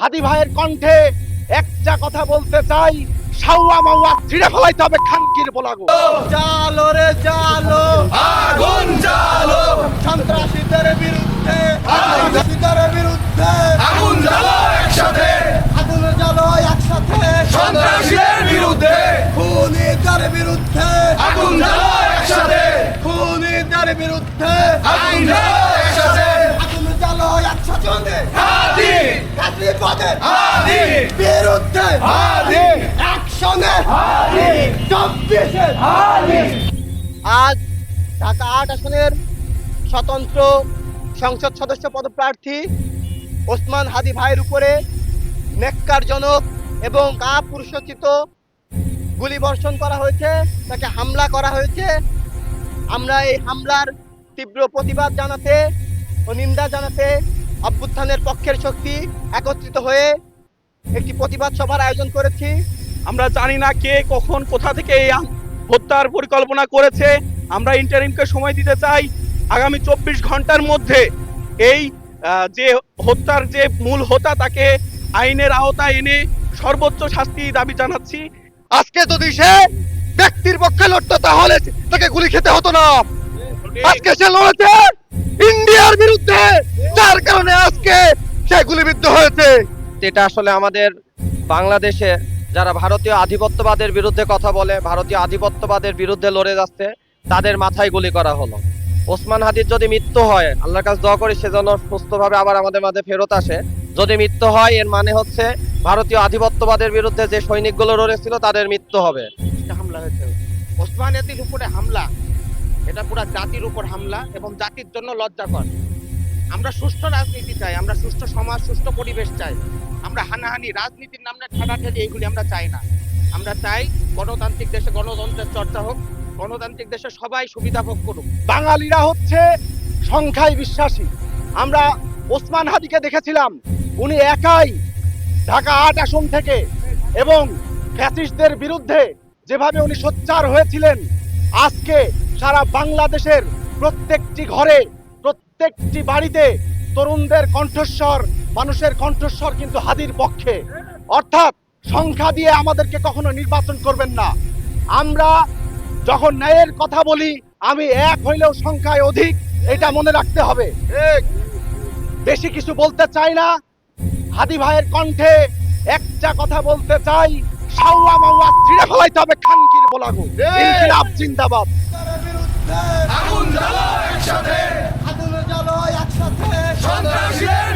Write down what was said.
হাদি ভাইয়ের কণ্ঠে একটা কথা বলতে চাই, শাওয়া মাওয়া ছিঁড়ে ফেলাইতে হবে খানকির বলাগো। জালো রে জালো, আগুন জ্বালো, সন্ত্রাসীদের বিরুদ্ধে, সন্ত্রাসীদের বিরুদ্ধে আগুন জ্বালো একসাথে, আগুন জ্বালো একসাথে, সন্ত্রাসীদের বিরুদ্ধে খুনিদের বিরুদ্ধে, আগুন জ্বালো একসাথে, খুনিদের বিরুদ্ধে, আগুন জ্বালো একসাথে, আগুন জ্বালো একসাথে, হাদি গাজীপুরের হাদি বিরুদ্ধে হাদি একসঙ্গে হাদি 24-এর হাদি। আজ ঢাকা ৮ আসনের স্বতন্ত্র সংসদ সদস্য পদপ্রার্থী ওসমান হাদি ভাইয়ের উপরে নেক্কারজনক এবং কাপুরুষোচিত গুলিবর্ষণ করা হয়েছে, তাকে হামলা করা হয়েছে। আমরা এই হামলার তীব্র প্রতিবাদ জানাতে ও নিন্দা জানাতে অভ্যুত্থানের পক্ষের শক্তি একত্রিত হয়ে একটি প্রতিবাদ সভার আয়োজন করেছি। আমরা জানি না কে কখন কোথা থেকে এই হত্যার পরিকল্পনা করেছে। আমরা ইন্টারিমকে সময় দিতে চাই, আগামী 24 ঘন্টার মধ্যে এই যে হত্যার যে মূল হোতা তাকে আইনের আওতায় এনে সর্বোচ্চ শাস্তি দাবি জানাচ্ছি। আজকে যদি সে ব্যক্তির পক্ষে লড়তো তাহলে তাকে গুলি খেতে হতো না। আজকে সে লড়েছে ইন্ডিয়ার বিরুদ্ধে, যার কারণে আজকে সে গুলিবিদ্ধ হয়েছে। এটা আসলে আমাদের বাংলাদেশে যারা ভারতীয় আধিপত্যবাদের বিরুদ্ধে কথা বলে, ভারতীয় আধিপত্যবাদের বিরুদ্ধে লড়ে যাচ্ছে, তাদের মাথায় গুলি করা হলো। ওসমান হাদির যদি মৃত্যু হয়, আল্লাহর কাছে দোয়া করি সে যেন সুস্থভাবে আবার আমাদের মাঝে ফেরত আসে। যদি মৃত্যু হয় এর মানে হচ্ছে ভারতীয় আধিপত্যবাদের বিরুদ্ধে যে সৈনিকগুলো লড়েছিল তাদের মৃত্যু হবে। হামলা হয়েছে ওসমান হাদির উপরে হামলা, এটা পুরো জাতির উপর হামলা এবং জাতির জন্য লজ্জাকর। আমরা সুষ্ঠু রাজনীতি চাই, আমরা সুষ্ঠু সমাজ, সুষ্ঠু পরিবেশ চাই। আমরা হানাহানি রাজনীতির নামে ঠাটাঠাটি এইগুলি আমরা চাই না। আমরা চাই গণতান্ত্রিক দেশে গণতন্ত্রের চর্চা হোক, গণতান্ত্রিক দেশে সবাই সুবিধা ভোগ করুক। বাঙালিরা হচ্ছে সংখ্যায় বিশ্বাসী। আমরা ওসমান হাদিকে দেখেছিলাম, উনি একাই ঢাকা ৮ আসন থেকে এবং ফ্যাসিস্টদের বিরুদ্ধে যেভাবে উনি সোচ্চার হয়েছিলেন, আজকে সারা বাংলাদেশের প্রত্যেকটি ঘরে, প্রত্যেকটি বাড়িতে তরুণদের কণ্ঠস্বর, মানুষের কণ্ঠস্বর কিন্তু হাদির পক্ষে। অর্থাৎ সংখ্যা দিয়ে আমাদেরকে কখনো নির্বাচন করবেন না। আমরা যখন ন্যায়ের কথা বলি, আমি এক হইলেও সংখ্যায় অধিক, এটা মনে রাখতে হবে। বেশি কিছু বলতে চাই না। হাদি ভাইয়ের কণ্ঠে একটা কথা বলতে চাই, শাওয়া মাওয়া ছিঁড়ে ফেলাইতে হবে খানকির বলাগো। ইনকিলাব জিন্দাবাদ। আগুন জ্বালো একসাথে, আগুন জ্বালো একসাথে, সন্ত্রাসীদের